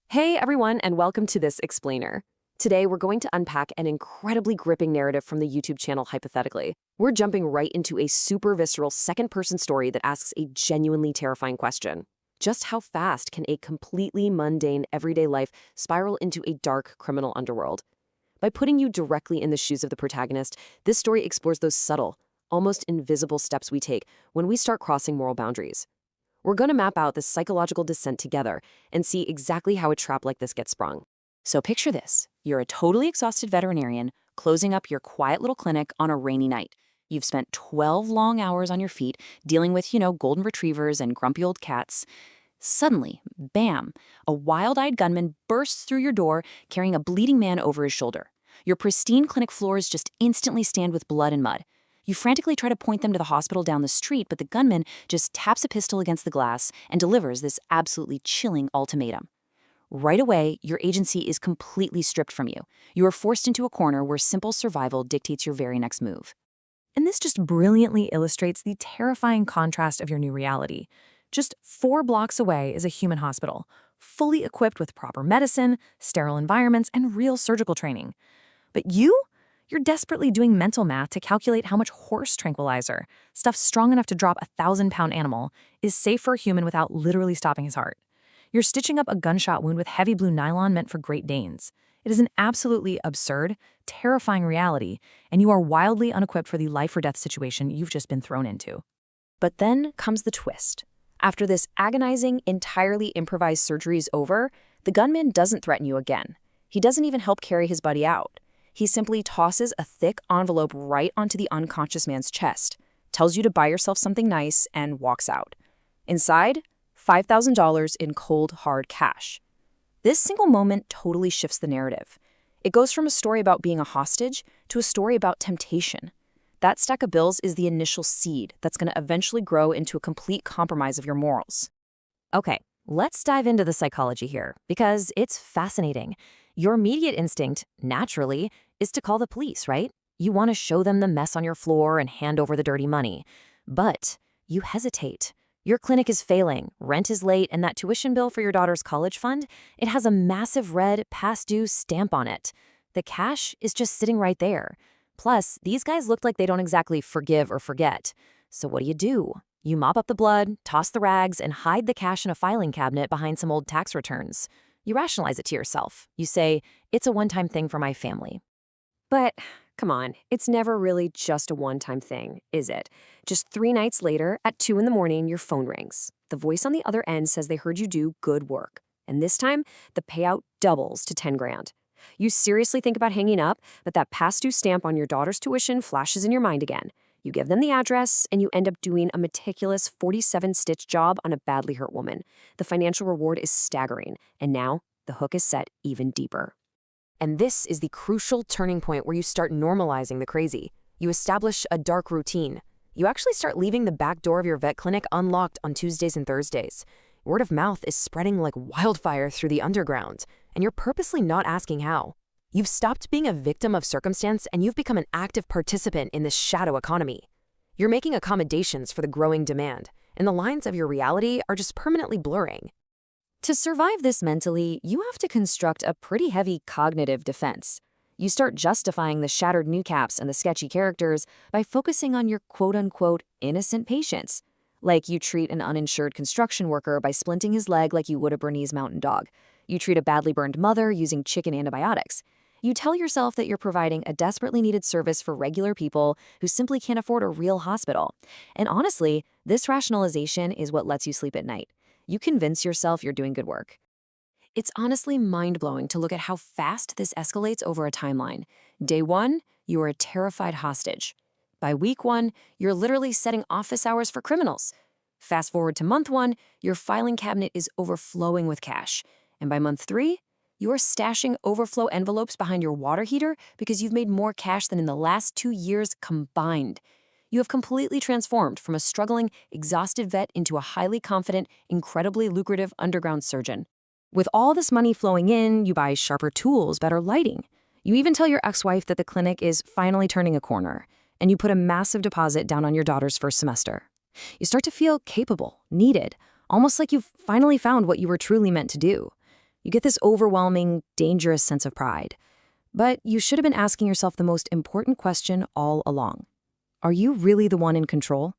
Hey everyone, and welcome to this explainer. Today we're going to unpack an incredibly gripping narrative from the YouTube channel Hypothetically. We're jumping right into a super visceral second-person story that asks a genuinely terrifying question. Just how fast can a completely mundane everyday life spiral into a dark criminal underworld? By putting you directly in the shoes of the protagonist, this story explores those subtle, almost invisible steps we take when we start crossing moral boundaries. We're going to map out this psychological descent together and see exactly how a trap like this gets sprung. So picture this. You're a totally exhausted veterinarian closing up your quiet little clinic on a rainy night. You've spent 12 long hours on your feet dealing with, golden retrievers and grumpy old cats. Suddenly, bam, a wild-eyed gunman bursts through your door carrying a bleeding man over his shoulder. Your pristine clinic floors just instantly stand with blood and mud. You frantically try to point them to the hospital down the street, but the gunman just taps a pistol against the glass and delivers this absolutely chilling ultimatum. Right away, your agency is completely stripped from you. You are forced into a corner where simple survival dictates your very next move. And this just brilliantly illustrates the terrifying contrast of your new reality. Just 4 blocks away is a human hospital, fully equipped with proper medicine, sterile environments, and real surgical training. But you're desperately doing mental math to calculate how much horse tranquilizer, stuff strong enough to drop a 1,000-pound animal, is safe for a human without literally stopping his heart. You're stitching up a gunshot wound with heavy blue nylon meant for Great Danes. It is an absolutely absurd, terrifying reality, and you are wildly unequipped for the life-or-death situation you've just been thrown into. But then comes the twist. After this agonizing, entirely improvised surgery is over, the gunman doesn't threaten you again. He doesn't even help carry his buddy out. He simply tosses a thick envelope right onto the unconscious man's chest, tells you to buy yourself something nice, and walks out. Inside, $5,000 in cold, hard cash. This single moment totally shifts the narrative. It goes from a story about being a hostage to a story about temptation. That stack of bills is the initial seed that's going to eventually grow into a complete compromise of your morals. Okay, let's dive into the psychology here, because it's fascinating. Your immediate instinct, naturally, is to call the police, right? You want to show them the mess on your floor and hand over the dirty money. But you hesitate. Your clinic is failing, rent is late, and that tuition bill for your daughter's college fund, it has a massive red past due stamp on it. The cash is just sitting right there. Plus, these guys look like they don't exactly forgive or forget. So what do? You mop up the blood, toss the rags, and hide the cash in a filing cabinet behind some old tax returns. You rationalize it to yourself. You say, it's a one-time thing for my family. But come on, it's never really just a one-time thing, is it? Just 3 nights later, at 2 in the morning, your phone rings. The voice on the other end says they heard you do good work. And this time, the payout doubles to 10 grand. You seriously think about hanging up, but that past due stamp on your daughter's tuition flashes in your mind again. You give them the address, and you end up doing a meticulous 47-stitch job on a badly hurt woman. The financial reward is staggering, and now the hook is set even deeper. And this is the crucial turning point where you start normalizing the crazy. You establish a dark routine. You actually start leaving the back door of your vet clinic unlocked on Tuesdays and Thursdays. Word of mouth is spreading like wildfire through the underground, and you're purposely not asking how. You've stopped being a victim of circumstance and you've become an active participant in this shadow economy. You're making accommodations for the growing demand, and the lines of your reality are just permanently blurring. To survive this mentally, you have to construct a pretty heavy cognitive defense. You start justifying the shattered kneecaps and the sketchy characters by focusing on your quote-unquote innocent patients. Like you treat an uninsured construction worker by splinting his leg like you would a Bernese mountain dog. You treat a badly burned mother using chicken antibiotics. You tell yourself that you're providing a desperately needed service for regular people who simply can't afford a real hospital. And honestly, this rationalization is what lets you sleep at night. You convince yourself you're doing good work. It's honestly mind-blowing to look at how fast this escalates over a timeline. Day 1, you are a terrified hostage. By week 1, you're literally setting office hours for criminals. Fast forward to month 1, your filing cabinet is overflowing with cash. And by month 3, you're stashing overflow envelopes behind your water heater because you've made more cash than in the last 2 years combined. You have completely transformed from a struggling, exhausted vet into a highly confident, incredibly lucrative underground surgeon. With all this money flowing in, you buy sharper tools, better lighting. You even tell your ex-wife that the clinic is finally turning a corner, and you put a massive deposit down on your daughter's first semester. You start to feel capable, needed, almost like you've finally found what you were truly meant to do. You get this overwhelming, dangerous sense of pride. But you should have been asking yourself the most important question all along. Are you really the one in control?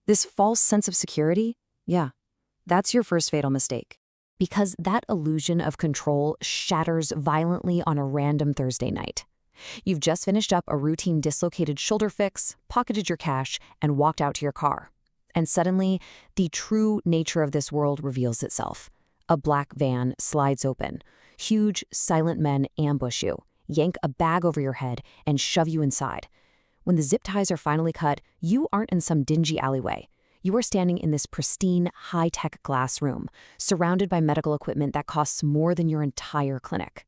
This false sense of security? Yeah, that's your first fatal mistake. Because that illusion of control shatters violently on a random Thursday night. You've just finished up a routine dislocated shoulder fix, pocketed your cash, and walked out to your car. And suddenly, the true nature of this world reveals itself. A black van slides open. Huge, silent men ambush you, yank a bag over your head, and shove you inside. When the zip ties are finally cut, you aren't in some dingy alleyway. You are standing in this pristine, high-tech glass room, surrounded by medical equipment that costs more than your entire clinic.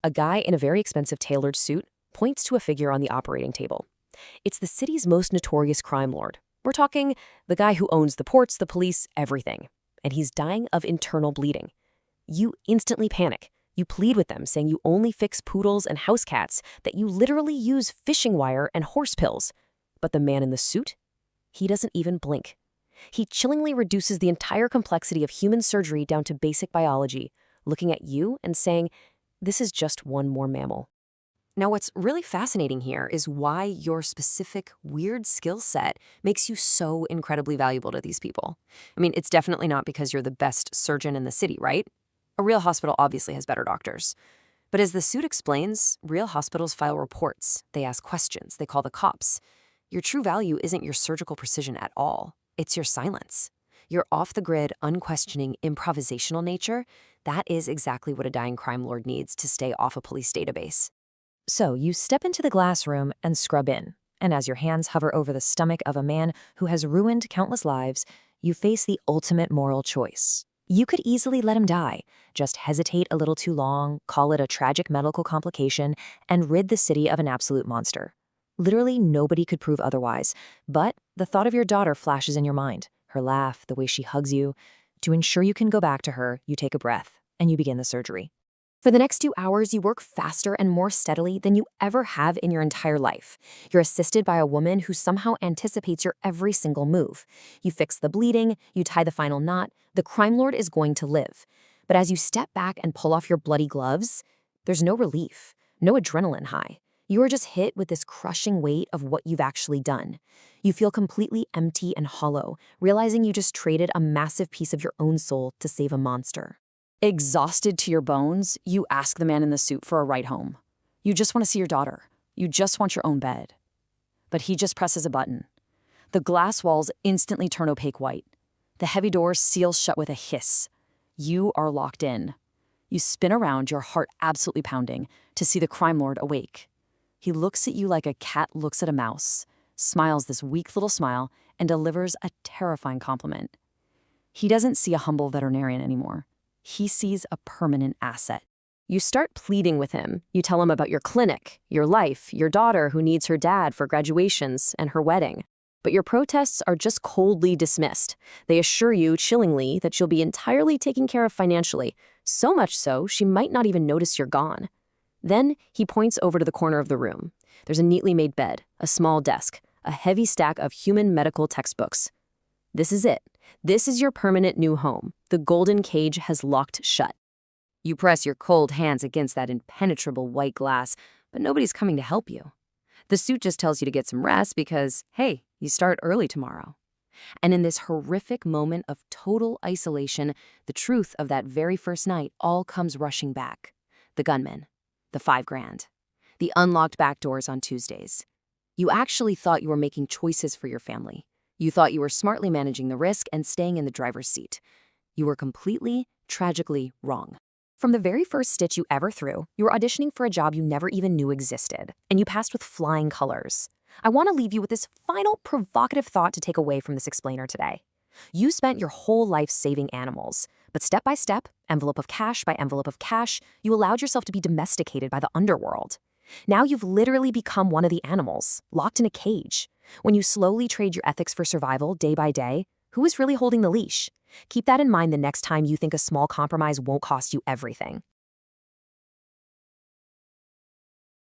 A guy in a very expensive tailored suit points to a figure on the operating table. It's the city's most notorious crime lord. We're talking the guy who owns the ports, the police, everything. And he's dying of internal bleeding. You instantly panic. You plead with them, saying you only fix poodles and house cats, that you literally use fishing wire and horse pills. But the man in the suit? He doesn't even blink. He chillingly reduces the entire complexity of human surgery down to basic biology, looking at you and saying, this is just one more mammal. Now, what's really fascinating here is why your specific weird skill set makes you so incredibly valuable to these people. I mean, it's definitely not because you're the best surgeon in the city, right? A real hospital obviously has better doctors. But as the suit explains, real hospitals file reports. They ask questions. They call the cops. Your true value isn't your surgical precision at all. It's your silence. Your off-the-grid, unquestioning, improvisational nature, that is exactly what a dying crime lord needs to stay off a police database. So you step into the glass room and scrub in, and as your hands hover over the stomach of a man who has ruined countless lives, you face the ultimate moral choice. You could easily let him die, just hesitate a little too long, call it a tragic medical complication, and rid the city of an absolute monster. Literally nobody could prove otherwise, but the thought of your daughter flashes in your mind, her laugh, the way she hugs you. To ensure you can go back to her, you take a breath, and you begin the surgery. For the next 2 hours, you work faster and more steadily than you ever have in your entire life. You're assisted by a woman who somehow anticipates your every single move. You fix the bleeding, you tie the final knot, the crime lord is going to live. But as you step back and pull off your bloody gloves, there's no relief, no adrenaline high. You are just hit with this crushing weight of what you've actually done. You feel completely empty and hollow, realizing you just traded a massive piece of your own soul to save a monster. Exhausted to your bones, you ask the man in the suit for a ride home. You just want to see your daughter. You just want your own bed. But he just presses a button. The glass walls instantly turn opaque white. The heavy doors seal shut with a hiss. You are locked in. You spin around, your heart absolutely pounding, to see the crime lord awake. He looks at you like a cat looks at a mouse, smiles this weak little smile, and delivers a terrifying compliment. He doesn't see a humble veterinarian anymore. He sees a permanent asset. You start pleading with him. You tell him about your clinic, your life, your daughter who needs her dad for graduations and her wedding. But your protests are just coldly dismissed. They assure you chillingly that you'll be entirely taken care of financially, so much so she might not even notice you're gone. Then he points over to the corner of the room. There's a neatly made bed, a small desk, a heavy stack of human medical textbooks. This is it. This is your permanent new home. The golden cage has locked shut. You press your cold hands against that impenetrable white glass, but nobody's coming to help you. The suit just tells you to get some rest because, hey, you start early tomorrow. And in this horrific moment of total isolation, the truth of that very first night all comes rushing back. The gunman. The $5,000. The unlocked back doors on Tuesdays. You actually thought you were making choices for your family. You thought you were smartly managing the risk and staying in the driver's seat. You were completely, tragically wrong. From the very first stitch you ever threw, you were auditioning for a job you never even knew existed, and you passed with flying colors. I want to leave you with this final provocative thought to take away from this explainer today. You spent your whole life saving animals, but step by step, envelope of cash by envelope of cash, you allowed yourself to be domesticated by the underworld. Now you've literally become one of the animals, locked in a cage. When you slowly trade your ethics for survival day by day, who is really holding the leash? Keep that in mind the next time you think a small compromise won't cost you everything.